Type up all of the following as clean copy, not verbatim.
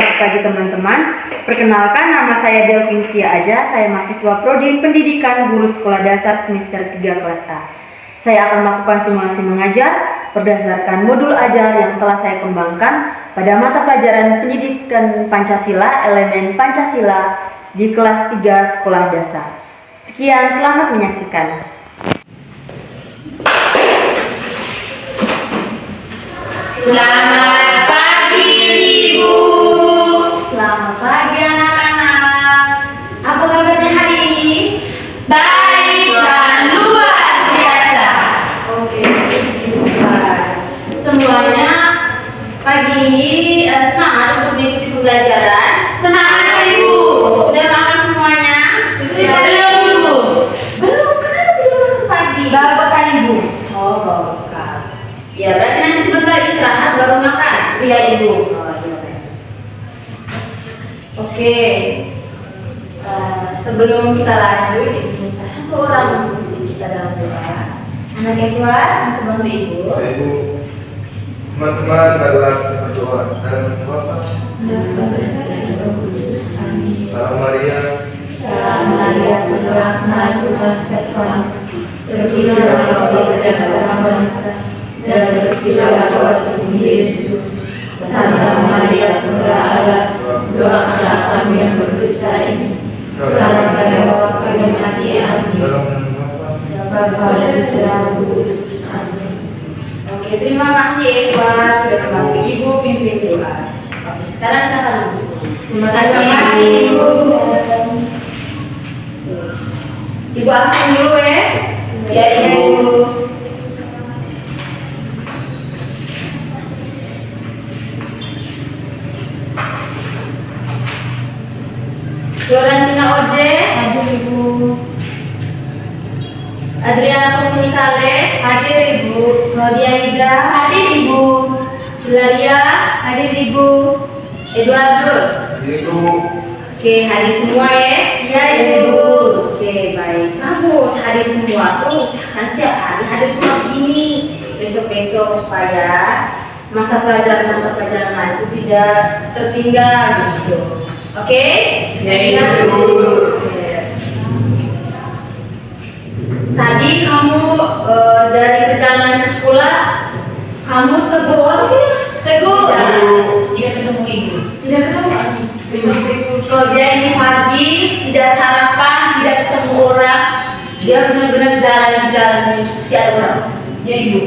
selamat pagi teman-teman. Perkenalkan, nama saya Delvinsia Aja, saya mahasiswa Prodi Pendidikan Guru Sekolah Dasar semester 3 kelas A. Saya akan melakukan simulasi mengajar berdasarkan modul ajar yang telah saya kembangkan pada mata pelajaran Pendidikan Pancasila, elemen Pancasila di kelas 3 sekolah dasar. Sekian, selamat menyaksikan. Selamat pagi Ibu. Selamat pagi anak-anak. Apa kabarnya hari ini? Baik dan luar biasa. Oke, puji Tuhan. Semuanya pagi ini semangat untuk mengikuti pembelajaran. Semangat Ibu. Sudah makan semuanya? Sudah belum Ibu? Belum, kenapa tidak makan pagi? Baru makan Ibu. Oh, baru makan. Ya, berarti nanti sebentar istirahat baru makan. Iya Ibu. Oh, iya, baik. Oke. Sebelum kita lanjut, Ibu minta satu orang untuk memimpin kita dalam doa. Anak Edward, bisa bantu Ibu? Ibu, teman-teman adalah berdoa dalam Bapa. Salam Maria. Salam Maria, penuh rahmat, Tuhan sertamu. Terpujilah Engkau dan orang wanita, dan terpujilah Tuhan Yesus. Santa Maria, Bunda Allah, doakanlah kami yang berdosa ini. Sekarang pada waktu kami mati. Amin. Dalam nama Bapa. Bapa dan Putra Kudus. Amin. Oke, terima kasih Edward sudah membantu Ibu pimpin doa. Oke, sekarang saya akan berdoa. Terima kasih Ibu. Ibu absen dulu ya. Ya Ibu. Florentina Oje, Hadir Ibu. Adriana Kusnikale, hadir Ibu. Claudia Ida, Hadir Ibu. Hilaria, Hadir Ibu. Eduardus. Ibu, Oke, hadir semua ya. Iya, Ibu. Oke, baik. Kamu hadir semua tuh usahakan setiap hari hadir semua begini. Besok-besok supaya mata pelajaran lain itu tidak tertinggal gitu. Oke? Ya, Ibu. Oke. Tadi kamu dari perjalanan ke sekolah, kamu tegur orang tidak? Tegur. Tidak ketemu Ibu. Tidak ketemu. Kalau dia ini pagi tidak sarapan, tidak ketemu orang, dia benar-benar jalan-jalan tiada orang. Ya Ibu.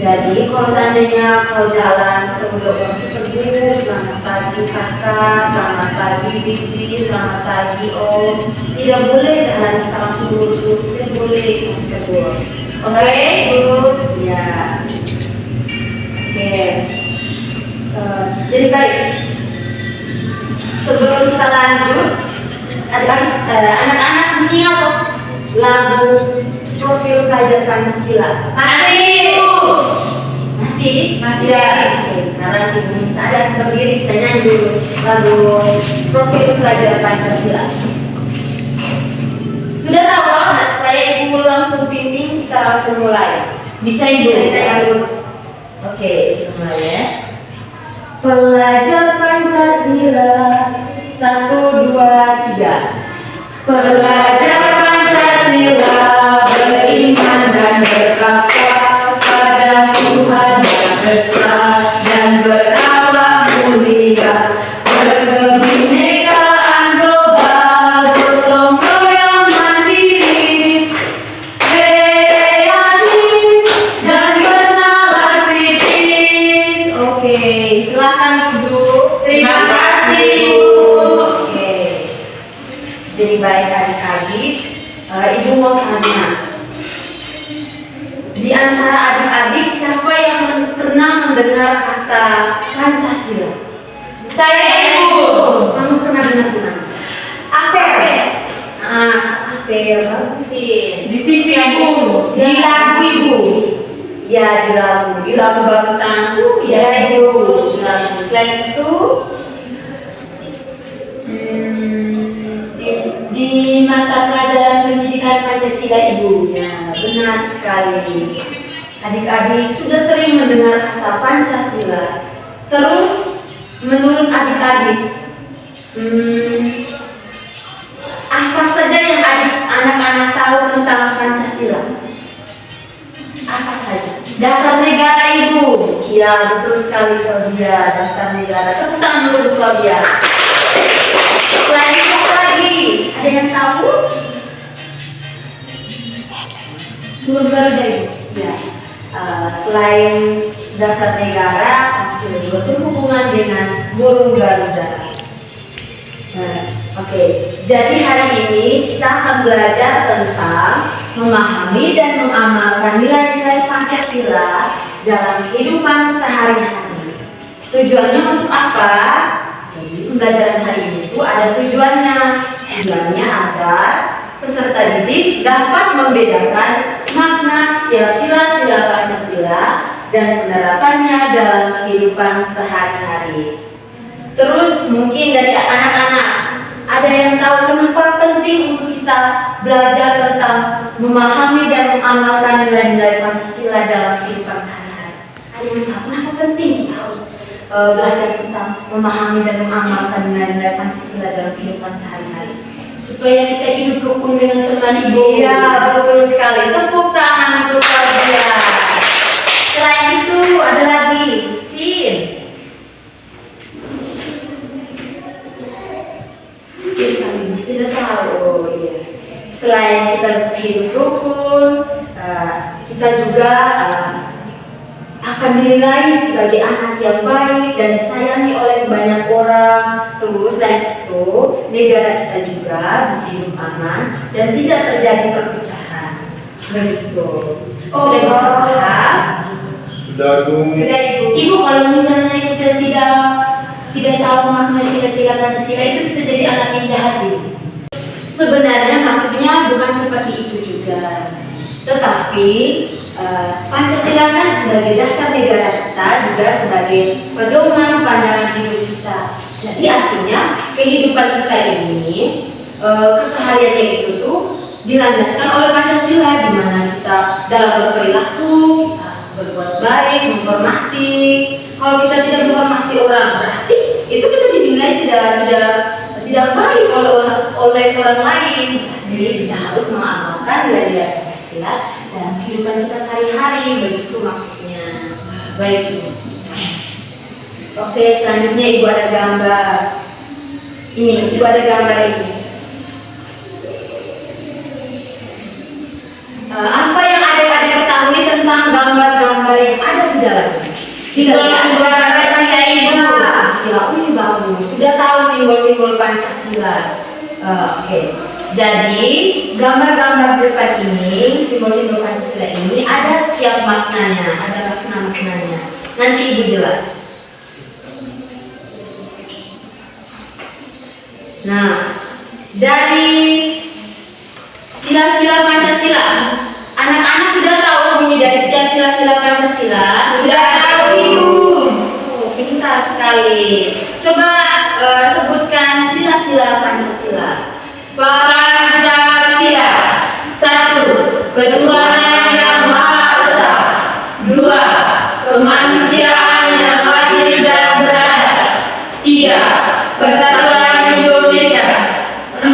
Jadi kalau seandainya kalau jalan ketemu orang itu tegur, selamat pagi kakak, selamat pagi bibi, selamat pagi om. Tidak boleh jalan kita langsung lurus-lurus, tidak boleh harus tegur. Oke, Ibu? Ya. Oke. Jadi baik. Sebelum kita lanjut, anak-anak masih ingat loh lagu Profil Pelajar Pancasila? Masih Ibu. Masih? Masih. Ya. Oke, sekarang Ibu minta ada berdiri kita nyanyi dulu lagu Profil Pelajar Pancasila. Sudah tahu loh, nah, supaya Ibu langsung pimpin, kita langsung mulai. Bisa Ibu? Bisa Ibu. Oke, kita mulai ya. Pelajar Pancasila 1, 2, 3. Pelajar Pancasila beriman dan bertakwa pada Tuhan yang Esa dan berakhlak mulia, berkebinekaan global, gotong royong mandiri, kreatif dan bernalar kritis. Oke, silakan duduk. Terima kasih, Ibu. Oke. Jadi baik adik-adik, Ibu mau tanya. Di antara adik-adik siapa yang pernah mendengar kata Pancasila? Saya Ibu. Kamu pernah dengar? Apel. Apel, bagus sih. Di TV Ibu. Di lagu Ibu. Ya, di lagu barusan tuh ya Ibu. Di lagu. Selain itu, Di mata pelajaran pendidikan Pancasila Ibu. ya benar sekali. adik-adik sudah sering mendengar kata Pancasila. Terus, menurut adik-adik, apa saja yang anak-anak tahu tentang Pancasila? Apa saja? Dasar negara, Ibu. Ya, betul sekali Claudia. Dasar negara. Tepuk tangan dulu Claudia. Selain itu apa lagi? Ada yang tahu? Guru baru dari Ibu. Ya. Selain dasar negara, Pancasila juga berhubungan dengan guru Garuda. Oke. Jadi hari ini kita akan belajar tentang memahami dan mengamalkan nilai-nilai Pancasila dalam kehidupan sehari-hari. Tujuannya untuk apa? Jadi pembelajaran hari ini itu ada tujuannya. Tujuannya agar peserta didik dapat membedakan makna sila-sila Pancasila dan penerapannya dalam kehidupan sehari-hari. Terus mungkin dari anak-anak ada yang tahu kenapa penting untuk kita belajar tentang memahami dan mengamalkan nilai-nilai Pancasila dalam kehidupan sehari-hari. Ada yang tahu kenapa penting kita harus belajar tentang memahami dan mengamalkan nilai-nilai Pancasila dalam kehidupan sehari-hari? Supaya kita hidup rukun dengan teman Ibu. Iya, betul sekali. Tepuk tangan untuk kalian. Selain itu ada lagi, Sin. Tidak tahu. Oh, iya. Selain kita bisa hidup rukun, kita juga akan dinilai sebagai anak yang baik dan disayangi oleh banyak orang. Terus selain itu, negara kita juga bisa hidup aman dan tidak terjadi perpecahan. Begitu. Sudah bisa paham? Sudah, Bu. Sudah, Ibu. Ibu, kalau misalnya kita tidak tahu makna sila-sila Pancasila itu kita jadi anak yang jahat, Ibu. Sebenarnya maksudnya bukan seperti itu juga. Tetapi Pancasila kan sebagai dasar negara kita juga sebagai pedoman pandangan hidup kita. Jadi artinya kehidupan kita ini kesehariannya itu tuh dilandaskan oleh Pancasila, di mana kita dalam berperilaku kita berbuat baik, menghormati. Kalau kita tidak menghormati orang, berarti itu kita dinilai tidak baik oleh orang lain. Jadi kita harus mengamalkan nilai-nilai Pancasila dalam kehidupan kita sehari-hari, begitu maksudnya. Baik, Ibu. Oke, selanjutnya Ibu ada gambar. Ini, Ibu ada gambar ini. Apa yang adik-adik ketahui tentang gambar-gambar yang ada di dalamnya? Simbol-simbol Pancasila, Ibu. Ya, ini bagus. Sudah tahu simbol-simbol Pancasila. Oke. Jadi, gambar-gambar di depan ini, simbol-simbol Pancasila ini ada setiap maknanya, ada makna-maknanya. Nanti Ibu jelas. Nah, dari sila-sila Pancasila, anak-anak sudah tahu bunyi dari setiap sila-sila Pancasila? Sudah tahu, Ibu. Oh, pintar sekali. Coba sebutkan sila-sila Pancasila. Pancasila. 1. Ketuhanan yang Maha Esa. 2. Kemanusiaan yang adil dan beradab. 3. Persatuan Indonesia. 4.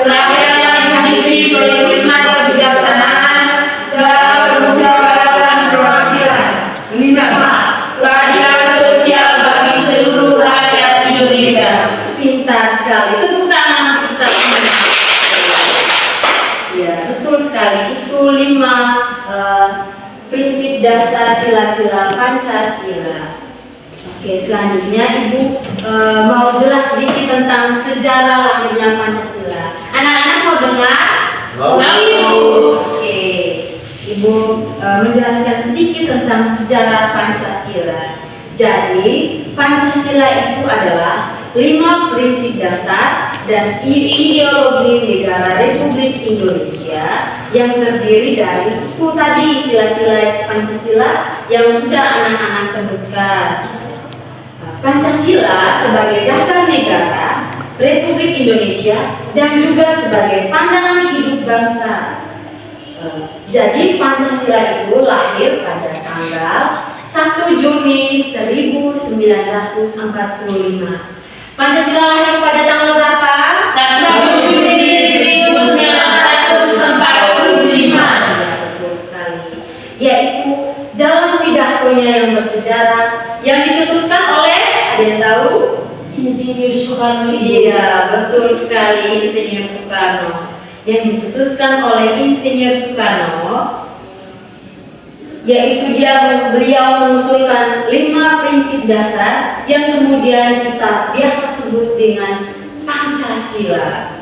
Rakyat yang dipimpin oleh hikmat kebijaksanaan dalam permusyawaratan perwakilan. 5. Keadilan sosial bagi seluruh rakyat Indonesia. Pintar sekali. Tepuk tangan untuk kita semua. Ya, betul sekali. Itu 5 prinsip dasar sila-sila Pancasila. Oke, selanjutnya Ibu mau jelas sedikit tentang sejarah lahirnya Pancasila. Anak-anak mau dengar? Mau. Ibu. Oke, Ibu menjelaskan sedikit tentang sejarah Pancasila. Jadi, Pancasila itu adalah 5 prinsip dasar dan ideologi negara Republik Indonesia yang terdiri dari itu tadi sila-sila Pancasila yang sudah anak-anak sebutkan. Pancasila sebagai dasar negara Republik Indonesia dan juga sebagai pandangan hidup bangsa. Jadi Pancasila itu lahir pada tanggal 1 Juni 1945. Pancasila lahir pada tanggal berapa? 1 Juni 1945. Betul sekali. Yaitu dalam pidatonya yang bersejarah yang dicetuskan oleh, ada yang tahu? Insinyur Soekarno. Iya, betul sekali, Insinyur Soekarno. Yang dicetuskan oleh Insinyur Soekarno, yaitu beliau mengusulkan 5 prinsip dasar yang kemudian kita biasa sebut dengan Pancasila.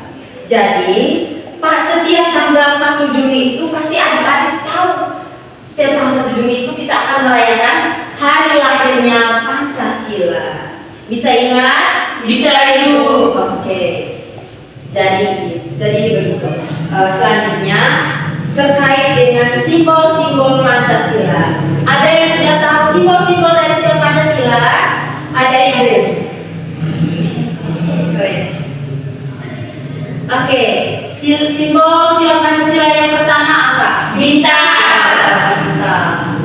Jadi, setiap tanggal 1 Juni itu pasti adik-adik tahu. Setiap tanggal 1 Juni itu kita akan merayakan hari lahirnya Pancasila. Bisa ingat? Bisa, Ibu. Oke. Jadi begitu. Selanjutnya terkait dengan simbol-simbol Pancasila. Ada yang sudah tahu simbol-simbol dari setiap Pancasila? Ada yang belum? Oke. Simbol sila Pancasila yang pertama apa? Bintang.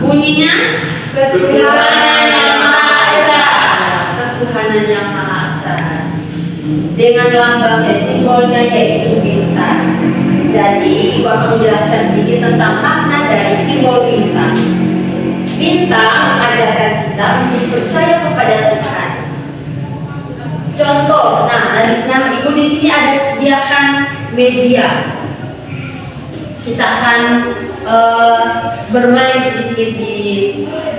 Bunyinya Ketuhanan Yang Maha Esa. Ketuhanan Yang Maha Esa. Dengan lambang dan simbolnya yaitu bintang. Jadi, Ibu akan menjelaskan sedikit tentang makna dari simbol bintang. Bintang mengajarkan kita untuk percaya kepada Tuhan. Contoh, nah Ibu di sini ada sediakan media. Kita akan bermain sedikit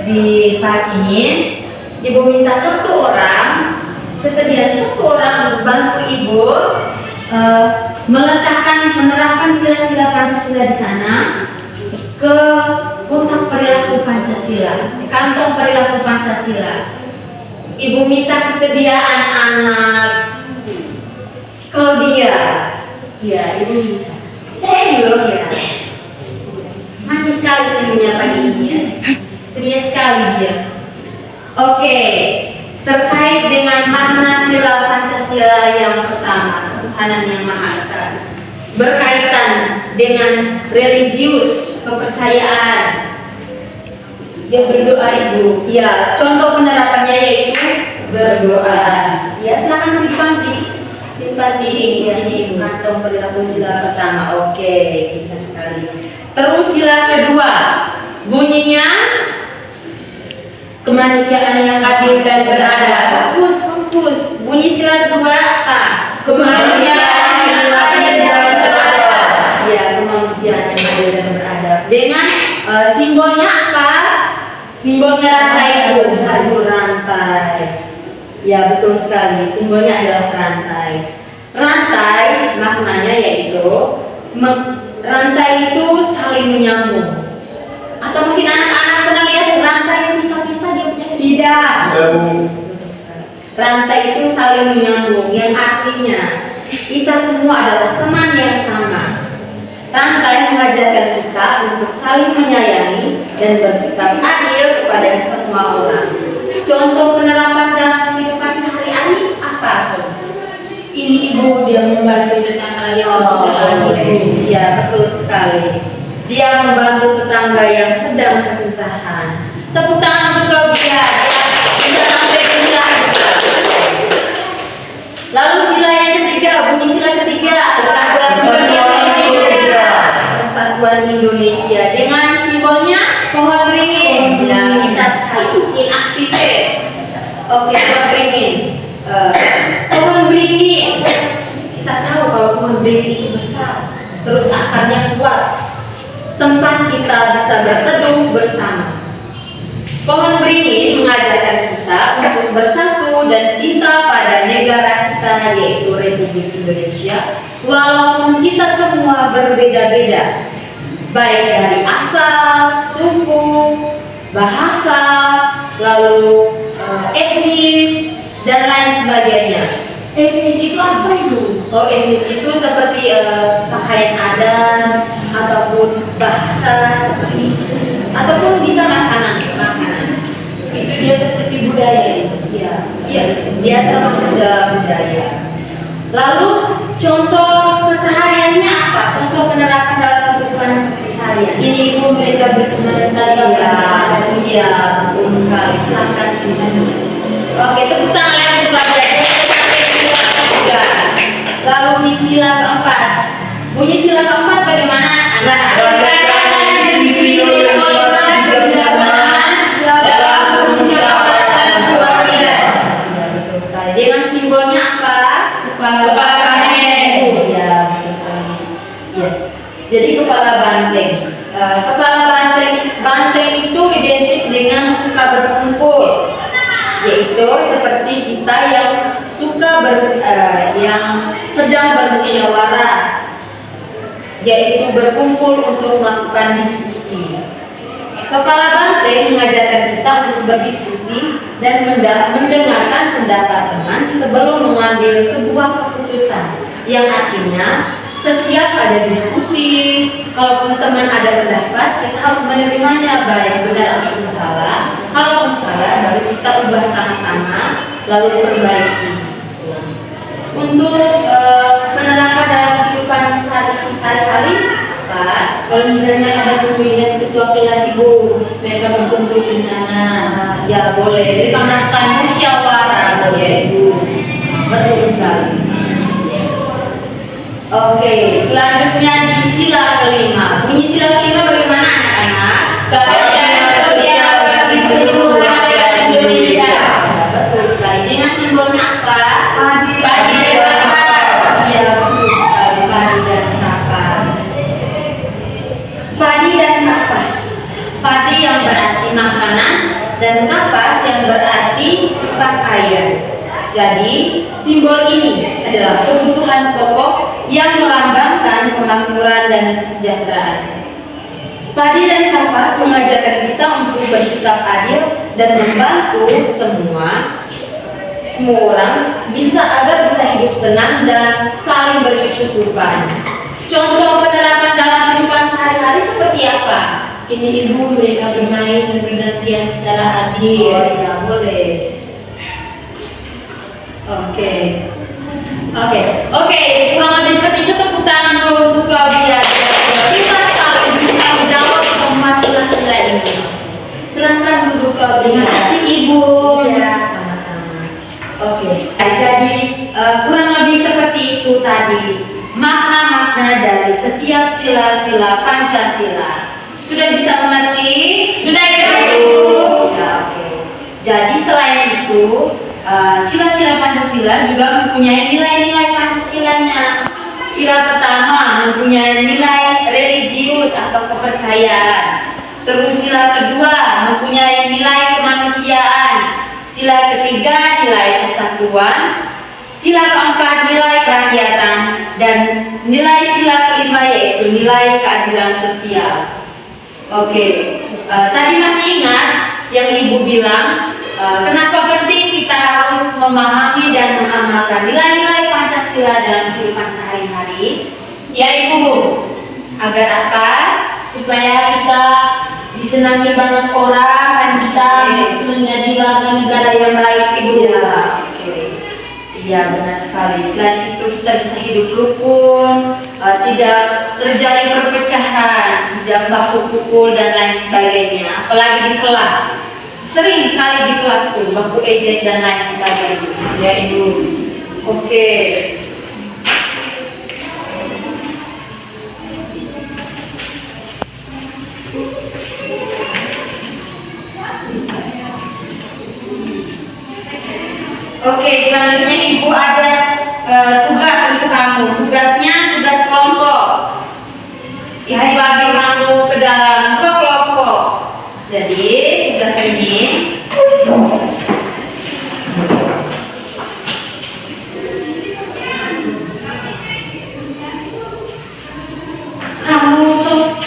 di part ini. Ibu minta kesediaan satu orang untuk bantu Ibu menerapkan sila-sila Pancasila di sana ke kotak perilaku Pancasila, kantong perilaku Pancasila. Ibu minta kesediaan anak Claudia. Ya, Ibu minta. Saya dulu ya. Manis sekali senyumnya pagi ini ya. Ceria sekali dia. Oke, terkait dengan makna sila Pancasila yang pertama, Ketuhanan Yang Maha Esa, berkaitan dengan religius, kepercayaan. Dia berdoa, Ibu. Ya, contoh penerapannya yaitu berdoa. Ya, silakan simpan di sini Ibu. Kantong perilaku sila pertama. Oke, pintar sekali. Terus sila kedua, bunyinya Kemanusiaan yang adil dan beradab. fokus. Bunyi sila kedua apa? Kemanusiaan yang adil dan beradab. Ya, kemanusiaan yang adil dan beradab. Dengan simbolnya apa? Simbolnya rantai, Ibu. Aduh, rantai. Ya, betul sekali. Simbolnya adalah rantai. Rantai maknanya yaitu rantai itu saling menyambung. Atau mungkin anak-anak pernah lihat rantai yang pisah-pisah dia punya? Tidak. Rantai itu saling menyambung, yang artinya kita semua adalah teman yang sama. Rantai mengajarkan kita untuk saling menyayangi dan bersikap adil kepada semua orang. Contoh penerapan dalam kehidupan sehari-hari apa tuh? Ini, Ibu, dia membantu tetangga yang kesusahan, Ibu. Ya, betul sekali. Dia membantu tetangga yang sedang kesusahan. Tepuk tangan untuk Claudia. Dia bisa sampai ke sila. Lalu sila yang ketiga, bunyi sila ketiga, Persatuan Indonesia dengan simbolnya pohon beringin. Ya, kita sekali aktifnya. Oke, pohon beringin. Pohon beringin. Kita tahu kalau pohon beringin itu besar, terus akarnya kuat. Tempat kita bisa berteduh bersama. Pohon beringin mengajarkan kita untuk bersatu dan cinta pada negara kita yaitu Republik Indonesia. Walaupun kita semua berbeda-beda, baik dari asal, suku, bahasa, lalu etnis dan lain sebagainya. Etnis itu apa, Ibu? Oh, etnis itu seperti pakaian adat ataupun bahasa seperti itu, ataupun bisa makanan. Itu dia seperti budaya, Ibu. Iya, dia termasuk dalam budaya. Lalu contoh kesehariannya apa? Contoh penerapan dalam kehidupan keseharian. Ini Ibu mereka berteman tadi. Iya, betul sekali. Silahkan sini. Oke, tepuk tangan lagi untuk pelajarannya. Sampai sila ketiga. Lalu di sila keempat. Bunyi sila keempat bagaimana? Dengan simbolnya apa? Kepala banteng. Ya, betul sekali. Ya. Jadi kepala banteng. Banteng itu identik dengan suka berkumpul, yaitu seperti kita yang yang sedang bermusyawarah, yaitu berkumpul untuk melakukan diskusi. Kepala banteng mengajarkan kita untuk berdiskusi dan mendengarkan pendapat teman sebelum mengambil sebuah keputusan, yang artinya setiap ada diskusi, kalaupun teman ada pendapat, kita harus menerimanya baik benar ataupun salah. Kalau salah, baru kita ubah sama-sama, lalu perbaiki. Untuk penerapan dalam kehidupan sehari-hari, Pak, kalau misalnya ada pemilihan ketua kelas Ibu, mereka berkumpul di sana, ya boleh. Dipanggilkan musyawarah, ya Ibu. Betul sekali. Oke, selanjutnya di sila kelima. Bunyi sila kelima bagaimana anak-anak? Keadilan sosial bagi seluruh rakyat Indonesia. Betul sekali. Dengan simbolnya apa? Padi dan kapas. Iya, betul sekali. Padi dan kapas. Padi dan kapas. Padi yang berarti makanan dan kapas yang berarti pakaian. Jadi, simbol ini adalah kebutuhan pokok yang melambangkan kemakmuran dan kesejahteraan. Padi dan kapas mengajarkan kita untuk bersikap adil dan membantu semua orang agar bisa hidup senang dan saling berkecukupan. Contoh penerapan dalam kehidupan sehari-hari seperti apa? Ini Ibu mereka bermain dan bergantian secara adil. Oh iya, boleh. Oke, kurang lebih seperti itu. Tepuk tangan dulu untuk Claudia. Kita sekali bisa menjawab semua sila-sila ini. Silahkan duduk Claudia. Terima kasih Ibu. Ya, sama-sama. Oke, jadi kurang lebih seperti itu tadi makna-makna dari setiap sila-sila Pancasila. Sudah bisa mengerti? Sudah Ibu? Ya, oke. Jadi selain itu, sila-sila Pancasila juga mempunyai nilai-nilai Pancasilanya. Sila pertama mempunyai nilai religius atau kepercayaan. Terus sila kedua mempunyai nilai kemanusiaan. Sila ketiga nilai persatuan. Sila keempat nilai kerakyatan. Dan nilai sila kelima yaitu nilai keadilan sosial. Oke, tadi masih ingat yang Ibu bilang, kenapa penting kita harus memahami dan mengamalkan nilai-nilai Pancasila dalam kehidupan sehari-hari? Ya Ibu, Agar apa? supaya kita disenangi banyak orang dan bisa menjadi warga negara yang baik Ibu. Iya, oke. Iya, benar sekali. Selain itu kita bisa hidup rukun, tidak terjadi perpecahan, tidak baku pukul dan lain sebagainya. Apalagi di kelas. Sering sekali di kelas tuh baku ejek dan lain sebagainya. Ya Ibu. Oke. Oke, selanjutnya Ibu ada tugas untuk kamu. Tugasnya tugas kelompok. Ibu bagi kamu ke dalam kelompok. Jadi tugas ini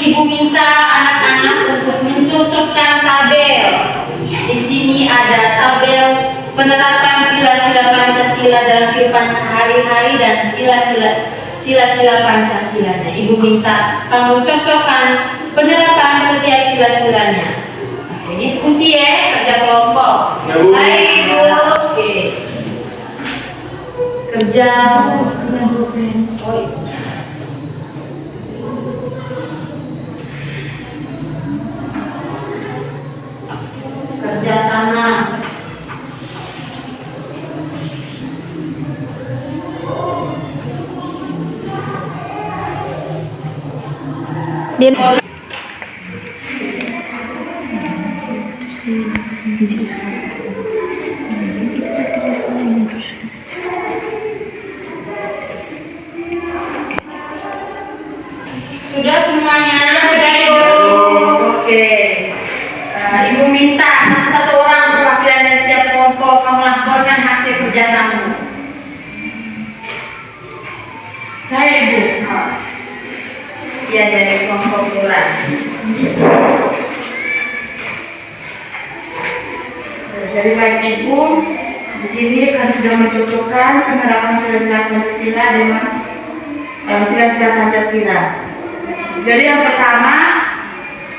Ibu minta anak-anak untuk mencocokkan tabel. Di sini ada tabel penerapan sila-sila Pancasila dalam kehidupan sehari-hari dan sila-sila Pancasilanya. Ibu minta kamu cocokkan penerapan setiap sila-silanya. Oke, diskusi ya, kerja kelompok. Ya, Bu. Baik Ibu. Oke. Kerja. Oh, Sudah semuanya? Sudah Ibu. Oke. Ibu minta satu-satu orang perwakilan dari setiap kelompok kamu laporkan hasil kerja kamu. Saya Ibu. Ya, dari kelompok Bulan. Jadi baik Ibu, di sini kami sudah mencocokkan penerapan sila-sila Pancasila dengan sila-sila Pancasila. Jadi yang pertama,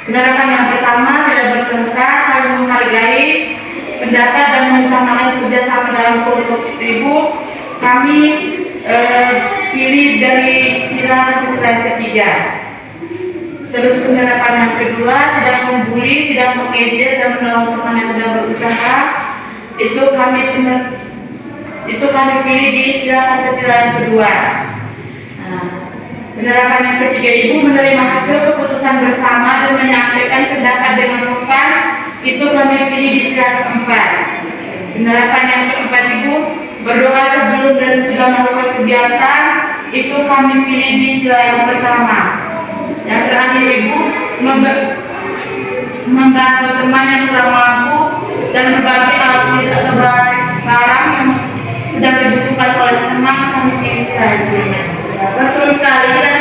penerapan yang pertama tidak bertengkar, saling menghargai pendapat dan mengutamakan kerjasama dalam kelompok. Ibu, kami pilih dari sila Pancasila yang ketiga. Terus penerapan yang kedua, tidak membuli, tidak mengejek dan menolong teman yang sedang berusaha. Itu kami pilih di sila Pancasila yang kedua. Penerapan yang ketiga, Ibu menerima hasil keputusan bersama dan menyampaikan pendapat dengan sopan. Itu kami pilih di sila keempat. Penerapan yang keempat, Ibu berdoa sebelum dan sesudah melakukan kegiatan. Itu kami pilih di sila yang pertama. Yang terakhir, Ibu membantu teman yang kurang mampu dan berbagi alat tulis atau barang yang sedang dibutuhkan oleh teman. Kami pilih sila yang kelima. Betul sekali. Kita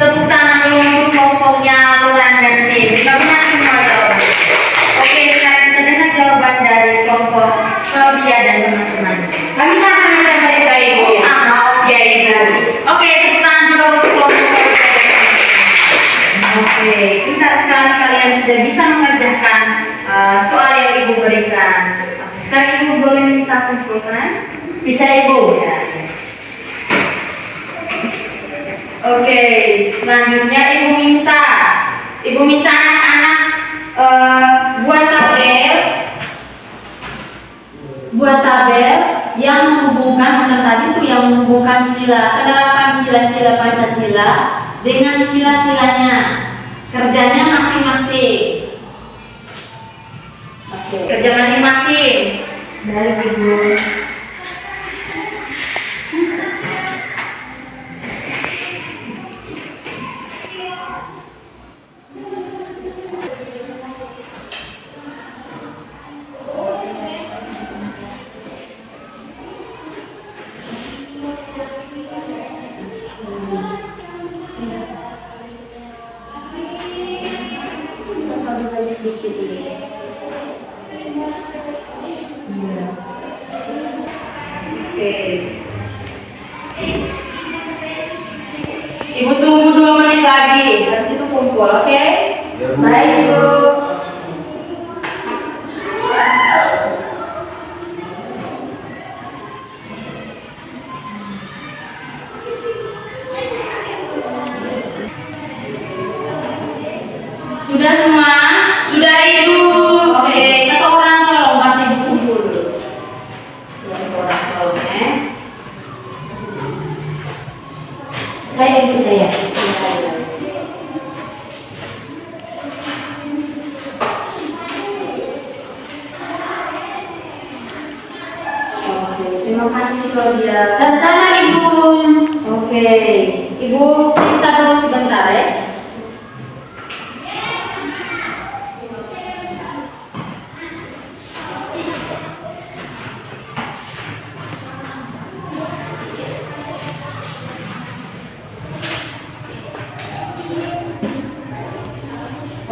tepuk tangan dulu untuk kelompoknya Bulan dan Sin. Bagaimana semua jawaban? Oke, sekarang kita dengar jawaban dari kelompok Claudia dan teman-teman. Kami sama dengan mereka, Ibu. Sama, oke, Ibu. Oke, tepuk tangan juga untuk kelompok Claudia. Oke, pintar sekali kalian sudah bisa mengerjakan soal yang Ibu berikan. Sekarang Ibu boleh minta kumpulkan? Bisa, Ibu. Ya. Oke, selanjutnya Ibu minta anak-anak buat tabel yang menghubungkan macam tadi tuh, yang menghubungkan penerapan sila-sila Pancasila dengan sila-silanya. Kerjanya masing-masing. Oke, kerja masing-masing. Baik, Ibu. Sedikit ini. Oke. Ibu tunggu 2 menit lagi, habis itu kumpul, oke? Baik, Ibu. Sudah semua? Sudah, Ibu. Oke, satu orang tolong bantu Ibu kumpul dulu. Satu orang tolong, ya. Saya, Ibu, saya. Oke, terima kasih Claudia. Sama-sama, Ibu. Oke, Ibu bisa dulu sebentar ya.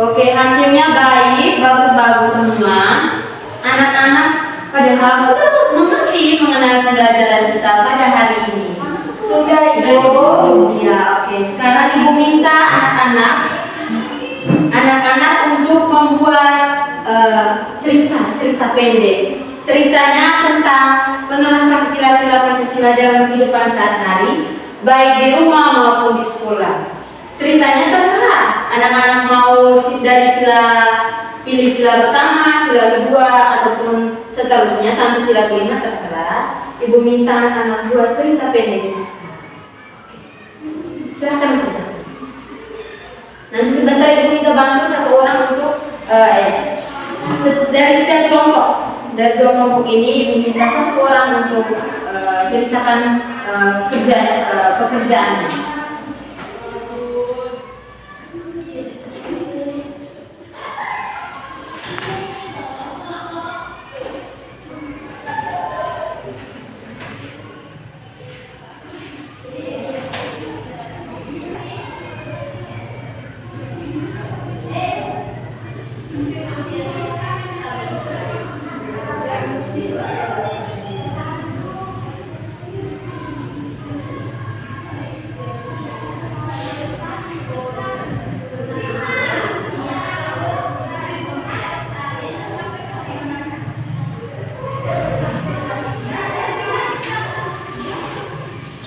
Oke, hasilnya baik, bagus-bagus semua. Anak-anak padahal sudah mengerti mengenai pembelajaran kita pada hari ini. Sudah, Ibu. Ya, oke. Sekarang Ibu minta anak-anak untuk membuat cerita pendek. Ceritanya tentang penerapan sila-sila Pancasila dalam kehidupan sehari-hari, baik di rumah maupun di sekolah. Ceritanya terserah, anak-anak mau dari pilih sila pertama, sila kedua, ataupun seterusnya sampai sila kelima, terserah. Ibu minta anak-anak buat cerita pendeknya sekarang. Silakan kerja. Nanti sebentar Ibu minta bantu satu orang untuk dari setiap kelompok. Dari 2 kelompok ini Ibu minta satu orang untuk ceritakan pekerjaannya.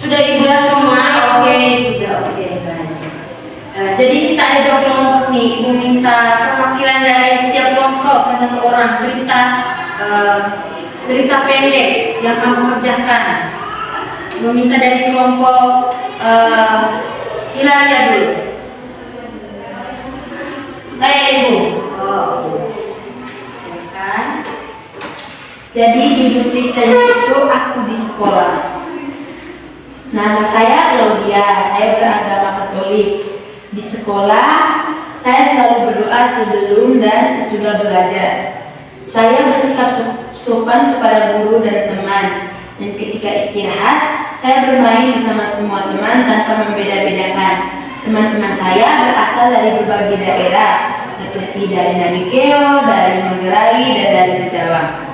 Sudah semua? Oke, sudah. Oke, guys. Jadi kita ada 2 kelompok nih. Ibu minta perwakilan dari setiap kelompok satu orang cerita pendek yang kamu kerjakan. Ibu minta dari kelompok Hilaria dulu. Saya Ibu. Oh, silakan. Jadi judul ceritanya itu Aku di Sekolah. Nama saya Claudia, saya beragama Katolik. Di sekolah, saya selalu berdoa sebelum dan sesudah belajar. Saya bersikap sopan kepada guru dan teman. Dan ketika istirahat, saya bermain bersama semua teman tanpa membeda-bedakan. Teman-teman saya berasal dari berbagai daerah, seperti dari Nagekeo, dari Manggarai, dan dari Jawa.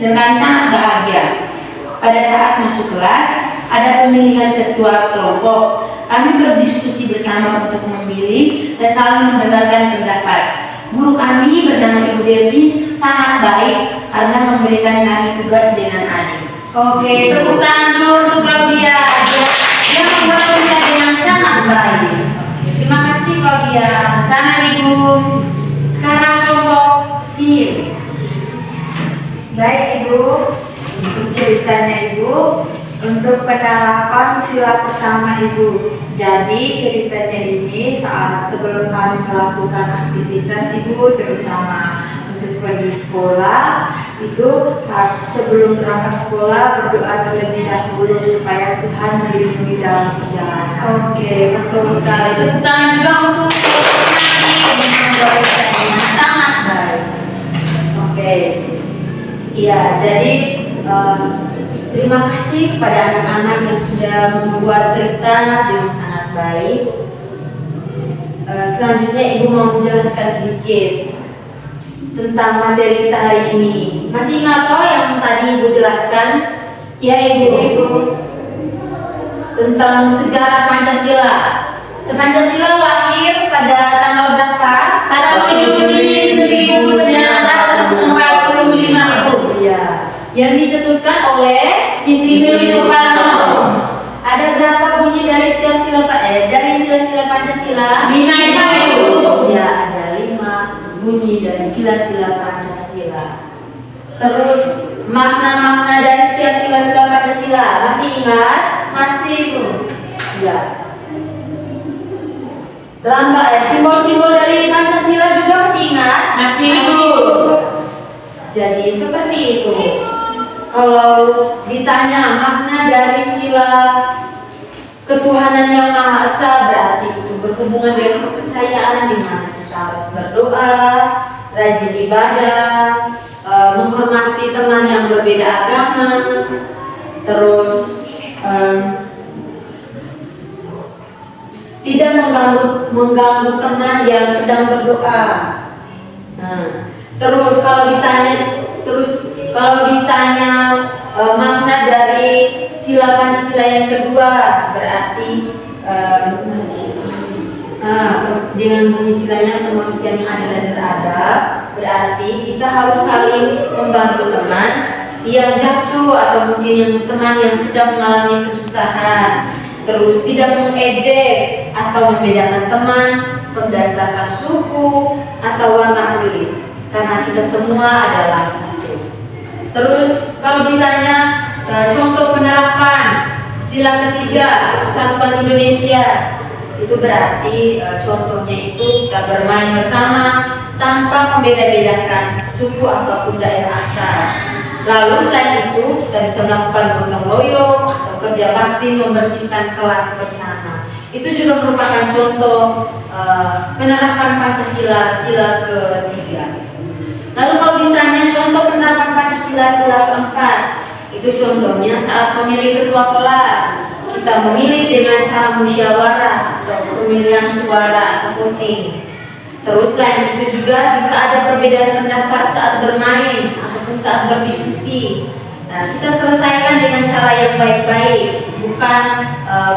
Dan kami sangat bahagia. Pada saat masuk kelas, ada pemilihan ketua kelompok. Kami berdiskusi bersama untuk memilih dan saling mendengarkan pendapat. Guru kami bernama Ibu Devi sangat baik karena memberikan kami tugas dengan adil. Oke, tepuk tangan dulu untuk Claudia. Dia membuat kerja dengan sangat baik. Terima kasih Claudia. Sama Ibu. Sekarang kelompok SIM. Baik Ibu, untuk ceritanya Ibu, untuk penerapan sila pertama Ibu. Jadi ceritanya ini saat sebelum kami melakukan aktivitas Ibu, terutama untuk pergi sekolah, itu sebelum berangkat sekolah berdoa terlebih dahulu supaya Tuhan melindungi dalam perjalanan. Oke, betul sekali. Tepuk tangan juga untuk sangat baik. Oke. Iya, jadi terima kasih kepada anak-anak yang sudah membuat cerita dengan sangat baik. Selanjutnya Ibu mau menjelaskan sedikit tentang materi kita hari ini. Masih ingat toh yang tadi Ibu jelaskan? Ya Ibu. Tentang sejarah Pancasila. Pancasila lahir pada tanggal berapa? 1 Juni 1945 Ibu. Iya. Yang dicetuskan oleh Insinyur Soekarno. Ada berapa bunyi dari setiap sila dari sila-sila Pancasila? 5 Ibu. Ya, ada 5 bunyi dari sila-sila Pancasila. Terus makna-makna dari setiap sila-sila Pancasila masih ingat? Masih Ibu. Ya. Simbol-simbol dari Pancasila juga masih ingat? Masih Ibu. Jadi seperti itu. Kalau ditanya makna dari sila ketuhanan yang Maha Esa, berarti itu berhubungan dengan kepercayaan di mana kita harus berdoa, rajin ibadah, menghormati teman yang berbeda agama, terus tidak mengganggu teman yang sedang berdoa. Terus kalau ditanya makna dari sila Pancasila yang kedua, berarti dengan bunyi silanya kemanusiaan yang adil dan beradab, berarti kita harus saling membantu teman yang jatuh atau mungkin yang teman yang sedang mengalami kesusahan. Terus tidak mengejek atau membedakan teman berdasarkan suku atau warna kulit, karena kita semua adalah satu. Terus kalau ditanya contoh penerapan sila ketiga Persatuan Indonesia, Itu berarti contohnya itu kita bermain bersama tanpa membeda-bedakan suku ataupun daerah asal. Lalu selain itu kita bisa melakukan gotong royong atau kerja bakti membersihkan kelas bersama. Itu juga merupakan contoh penerapan Pancasila sila ketiga. Lalu kalau ditanya contoh penerapan Pancasila sila keempat, itu contohnya saat memilih ketua kelas, kita memilih dengan cara musyawarah atau pemilihan suara atau voting. Terus selain itu juga jika ada perbedaan pendapat saat bermain ataupun saat berdiskusi, kita selesaikan dengan cara yang baik-baik, bukan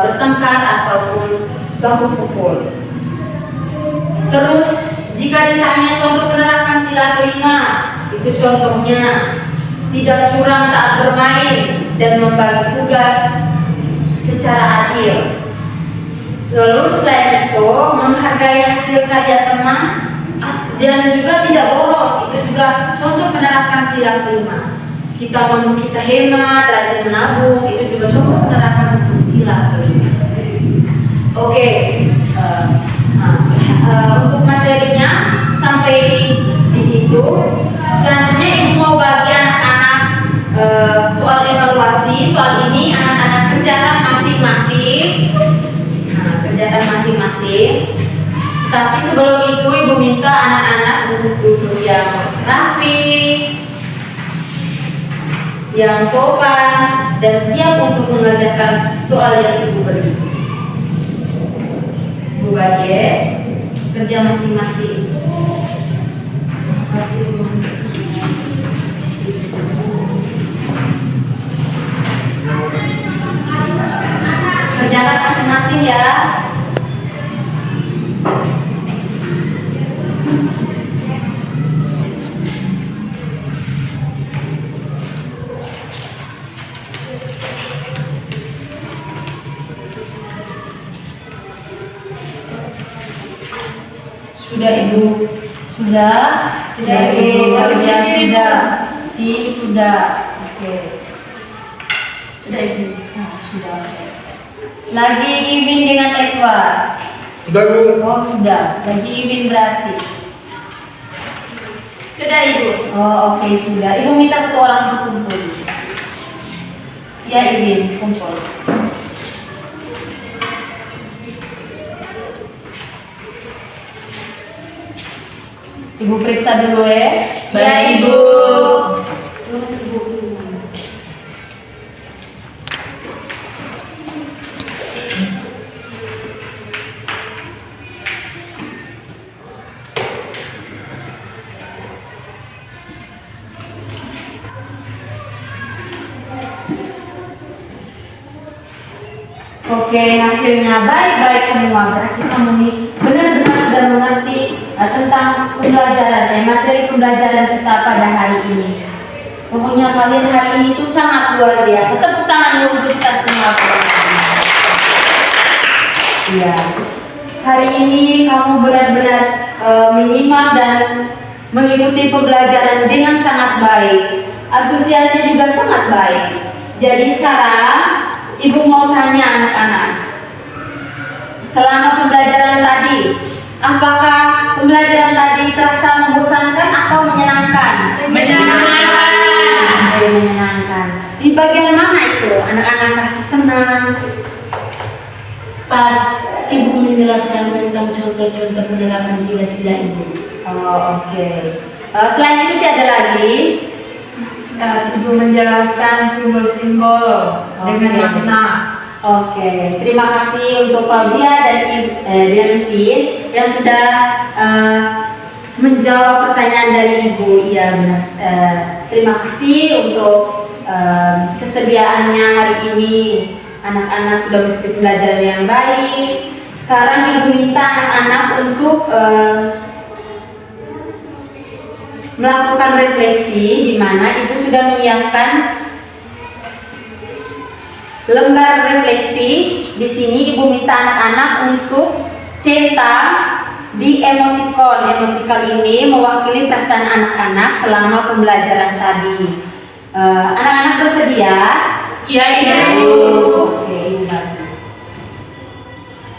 bertengkar ataupun baku pukul. Terus jika ditanya contoh penerapan sila kelima, itu contohnya tidak curang saat bermain dan membagi tugas secara adil. Lalu selain itu menghargai hasil karya teman dan juga tidak boros, itu juga contoh penerapan sila kelima. Kita hemat, rajin menabung, itu juga contoh penerapan untuk sila kelima. Oke, untuk materinya sampai di situ. Selanjutnya ibu mau bagi anak-anak soal evaluasi. Soal ini anak-anak kerjakan masing-masing. Kerjakan masing-masing. Tapi sebelum itu ibu minta anak-anak untuk duduk yang rapi, yang sopan, dan siap untuk mengerjakan soal yang ibu beri. Ibu bagi kerja masing-masing. Kerjakan masing-masing ya. Sudah ibu? Sudah ibu kerja sudah. Sudah. Oke. Sudah ibu. Sudah. Lagi Imin dengan Edward. Sudah, Bu. Oh sudah. Lagi Imin berarti. Sudah ibu. Oh oke, sudah. Ibu minta satu orang untuk kumpul. Ya Imin, kumpul. Ibu periksa dulu ya. Ya ibu. Oke, hasilnya baik-baik semua. Berarti kamu nih benar-benar sudah mengerti tentang pembelajaran, materi pembelajaran kita pada hari ini. Pokoknya kalian hari ini tuh sangat luar biasa. Tepuk tangan untuk kita semua. Iya. Hari ini kamu benar-benar menyimak dan mengikuti pembelajaran dengan sangat baik. Antusiasnya juga sangat baik. Jadi sekarang Ibu mau tanya anak-anak, selama pembelajaran tadi, apakah pembelajaran tadi terasa membosankan atau menyenangkan? Menyenangkan. Menyenangkan. Di bagian mana itu anak-anak merasa senang? Pas ibu menjelaskan tentang contoh-contoh penerapan sila-sila ibu. Oh, oke. Selain itu tidak ada lagi. Saat ibu menjelaskan simbol-simbol dengan makna. Oke, terima kasih untuk Fabia dan Delsin yang sudah menjawab pertanyaan dari ibu. Iya benar. Terima kasih untuk kesediaannya hari ini. Anak-anak sudah mengikuti pembelajaran yang baik. Sekarang ibu minta anak-anak untuk melakukan refleksi, di mana ibu sudah menyiapkan lembar refleksi. Di sini ibu minta anak-anak untuk cetak di emoticon. Emoticon ini mewakili perasaan anak-anak selama pembelajaran tadi. Anak-anak bersedia? Ya ibu. Oke, ibu bantu.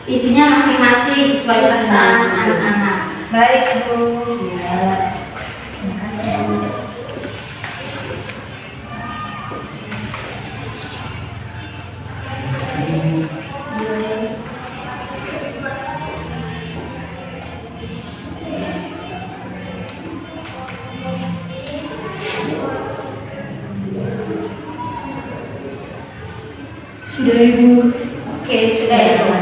isinya masing-masing sesuai perasaan anak-anak. Baik, Bu. Ya. Terima kasih. Sudah, Ibu. Oke, sudah ya, Bu.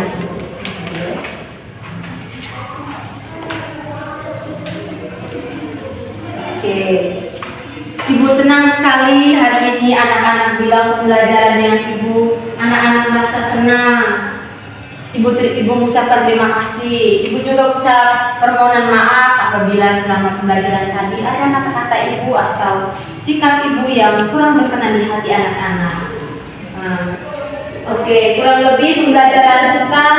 Oke. Ibu senang sekali hari ini anak-anak bilang pembelajaran dengan Ibu. Anak-anak merasa senang. Ibu mengucapkan terima kasih. Ibu juga ucap permohonan maaf apabila selama pembelajaran tadi ada kata-kata Ibu atau sikap Ibu yang kurang berkenan di hati anak-anak. Oke, kurang lebih pembelajaran kita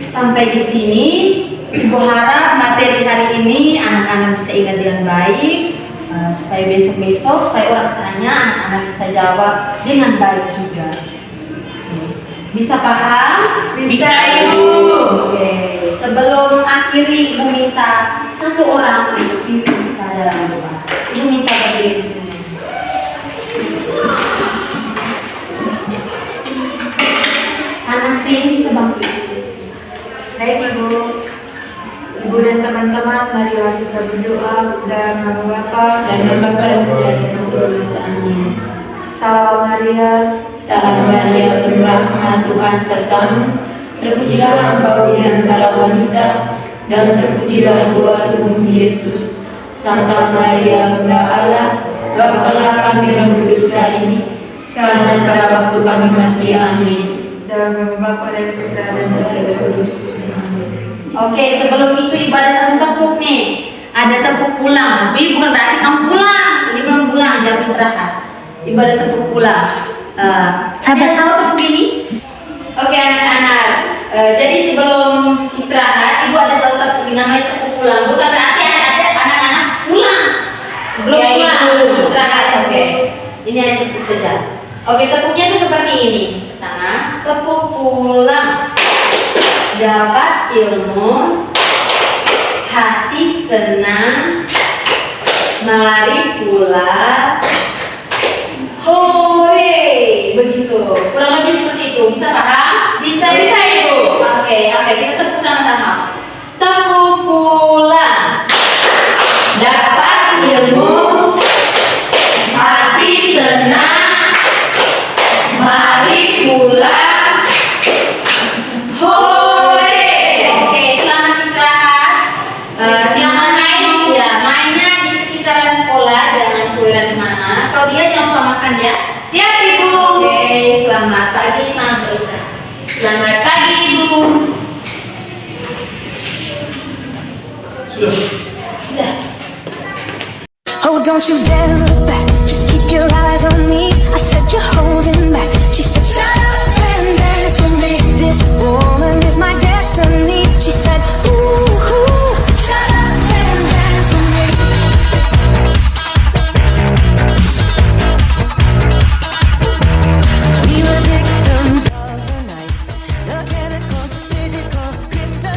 sampai di sini. Ibu harap materi hari ini anak-anak bisa ingat dengan baik, supaya besok-besok supaya orang tanya anak-anak bisa jawab dengan baik juga. Bisa paham? Bisa, Ibu. Oke. Sebelum akhiri, Ibu minta satu orang untuk pimpin kita dalam doa. Ibu minta berdiri di sini. Anak sini bisa bantu Ibu. Baik, Ibu. Ibu dan teman-teman, marilah kita berdoa dalam nama Bapa Dan nama Bapa dan Putra dan Roh Kudus. Amin. Salam Maria. Salam Maria, penuh rahmat, Tuhan sertamu. Terpujilah engkau di antara wanita, dan terpujilah buah tubuhmu Yesus. Santa Maria, Bunda Allah, doakanlah kami yang berdosa ini, sekarang dan pada waktu kami mati. Amin. Dalam nama Bapa dan Putra dan Roh Kudus. Oke, sebelum itu Ibu ada satu tepuk nih. Ada tepuk pulang, tapi bukan berarti kamu pulang. Ini belum pulang, jam istirahat. Ibu ada tepuk pulang. Sahabat tahu tepuk ini? Oke anak-anak. Jadi sebelum istirahat, Ibu ada satu tepuk ini namanya tepuk pulang. Bukan berarti ada anak-anak pulang. Belum Ya, pulang, Ibu. istirahat. Oke. Ini hanya tepuk saja. Oke, tepuknya itu seperti ini. Pertama, tepuk pulang. Dapat ilmu, hati senang, mari pulang, hore, begitu. Kurang lebih seperti itu. Bisa paham? Bisa Ibu. Oke, kita tepuk sama-sama. Tepuk pulang. Dapat ilmu, hati senang, mari pulang. Silakan main ya, mainnya di sekitaran sekolah, jangan keluar kemana. Kalau dia jangan lupa makan ya. Siap Ibu. Oke, selamat pagi, selamat beristirahat. Selamat pagi Ibu. Sudah. Oh, don't you dare look back. Just keep your eyes on me. I said you're holding back. She said, shut up and dance with me. This woman is my destiny. She said, ooh, shut up and dance with me. We were victims of the night. The chemical, physical, crypto.